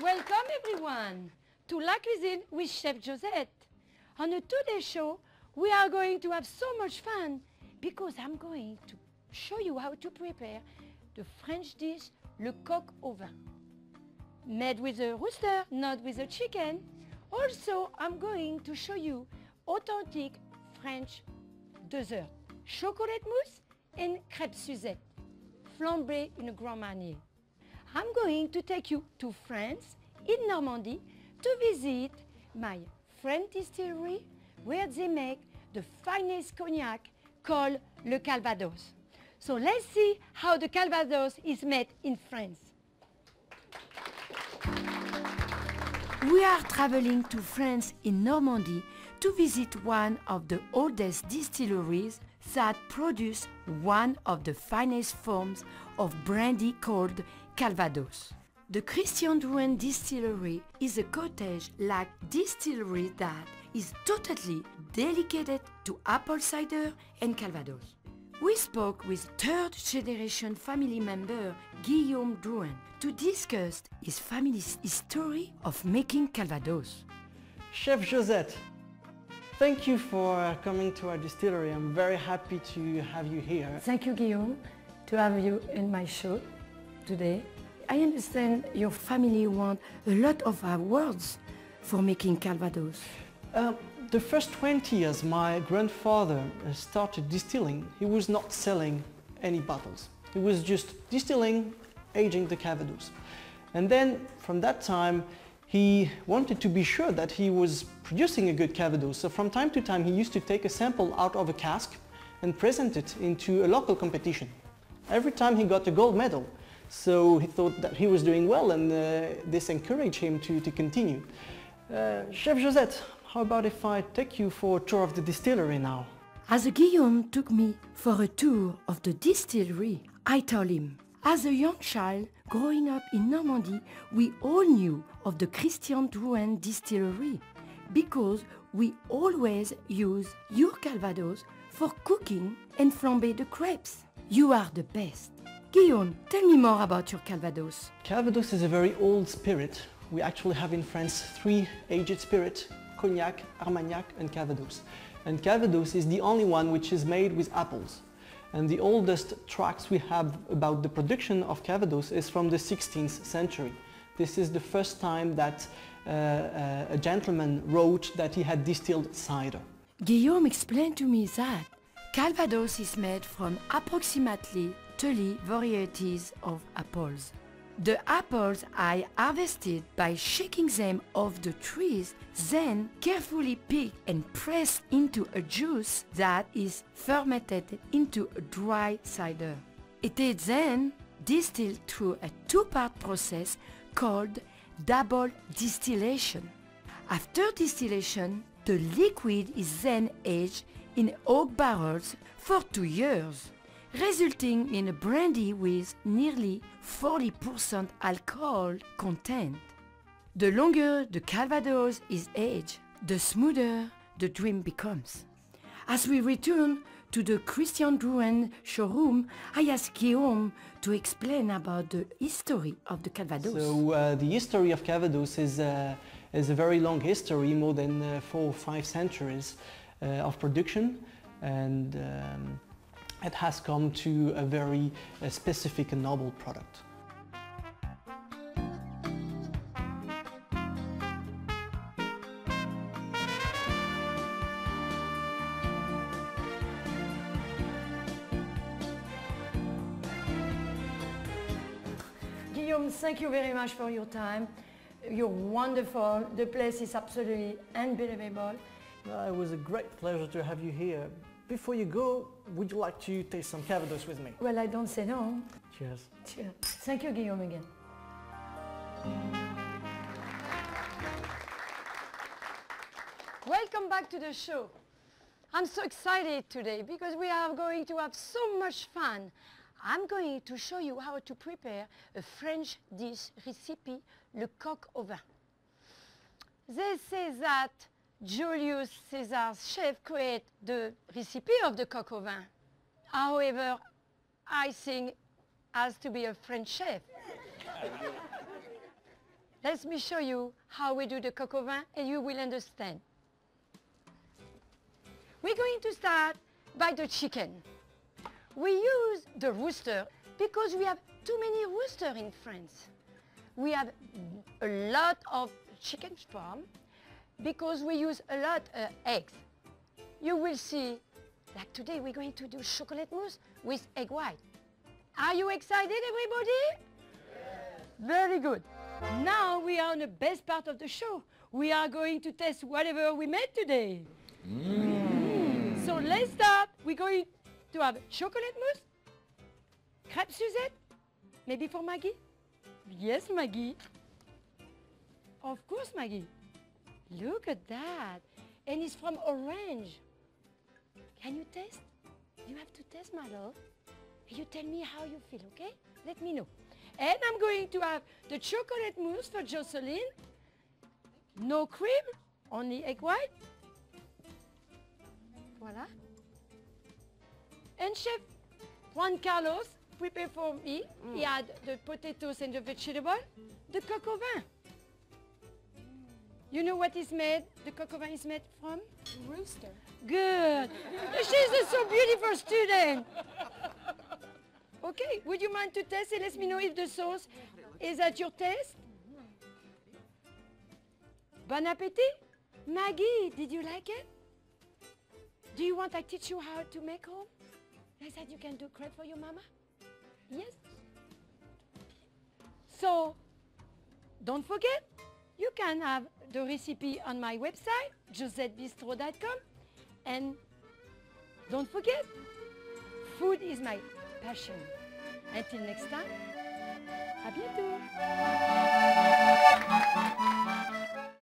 Welcome everyone to La Cuisine with Chef Josette. On today's show, we are going to have so much fun because I'm going to show you how to prepare the French dish, le coq au vin. Made with a rooster, not with a chicken. Also, I'm going to show you authentic French dessert, chocolate mousse and crêpes Suzette, flambé in a Grand Marnier. I'm going to take you to France, in Normandy, to visit my French distillery where they make the finest cognac called le Calvados. So let's see how the Calvados is made in France. We are traveling to France in Normandy to visit one of the oldest distilleries that produce one of the finest forms of brandy called Calvados. The Christian Drouin distillery is a cottage-like distillery that is totally dedicated to apple cider and Calvados. We spoke with third-generation family member Guillaume Drouin to discuss his family's history of making Calvados. Chef Josette, thank you for coming to our distillery. I'm very happy to have you here. Thank you, Guillaume, to have you in my show today. I understand your family want a lot of awards for making Calvados. The first 20 years my grandfather started distilling, he was not selling any bottles. He was just distilling, aging the Calvados. And then from that time he wanted to be sure that he was producing a good Calvados. So from time to time he used to take a sample out of a cask and present it into a local competition. Every time he got a gold medal. So he thought that he was doing well, and this encouraged him to continue. Chef Josette, how about if I take you for a tour of the distillery now? As Guillaume took me for a tour of the distillery, I told him, as a young child growing up in Normandy, we all knew of the Christian Drouin distillery because we always use your Calvados for cooking and flamber the crepes. You are the best. Guillaume, tell me more about your Calvados. Calvados is a very old spirit. We actually have in France 3 aged spirits: Cognac, Armagnac and Calvados. And Calvados is the only one which is made with apples. And the oldest tracts we have about the production of Calvados is from the 16th century. This is the first time that a gentleman wrote that he had distilled cider. Guillaume explained to me that Calvados is made from approximately 30 varieties of apples. The apples are harvested by shaking them off the trees, then carefully picked and pressed into a juice that is fermented into a dry cider. It is then distilled through a 2-part process called double distillation. After distillation, the liquid is then aged in oak barrels for 2 years, resulting in a brandy with nearly 40% alcohol content. The longer the Calvados is aged, the smoother the drink becomes. As we return to the Christian Drouin showroom, I asked Guillaume to explain about the history of the Calvados. So the history of Calvados is a very long history, more than 4 or 5 centuries of production, and it has come to a very specific and noble product. Guillaume, thank you very much for your time. You're wonderful. The place is absolutely unbelievable. It was a great pleasure to have you here. Before you go, would you like to taste some Calvados with me? Well, I don't say no. Cheers. Cheers. Thank you, Guillaume, again. Welcome back to the show. I'm so excited today because we are going to have so much fun. I'm going to show you how to prepare a French dish recipe, le coq au vin. They say that Julius Caesar's chef created the recipe of the coq au vin. However, I think has to be a French chef. Let me show you how we do the coq au vin and you will understand. We're going to start by the chicken. We use the rooster because we have too many roosters in France. We have a lot of chicken farm because we use a lot of eggs. You will see, like today we're going to do chocolate mousse with egg white. Are you excited, everybody? Yes. Very good. Now we are on the best part of the show. We are going to test whatever we made today. So let's start. We're going to have chocolate mousse, crêpe Suzette, maybe for Maggie? Yes, Maggie. Of course, Maggie. Look at that. And it's from orange. Can you taste? You have to taste, my love. You tell me how you feel, okay? Let me know. And I'm going to have the chocolate mousse for Jocelyn. No cream, only egg white. Voila. And Chef Juan Carlos prepared for me. He had the potatoes and the vegetable, the coq au vin. You know what is made? The coq au vin is made from? Rooster. Good. She's a so beautiful student. Okay, would you mind to taste and let me know if the sauce is at your taste? Bon appetit. Maggie, did you like it? Do you want I teach you how to make home? Like that you can do crepe for your mama? Yes? So, don't forget, you can have the recipe on my website, josettebistro.com. And don't forget, food is my passion. Until next time, à bientôt.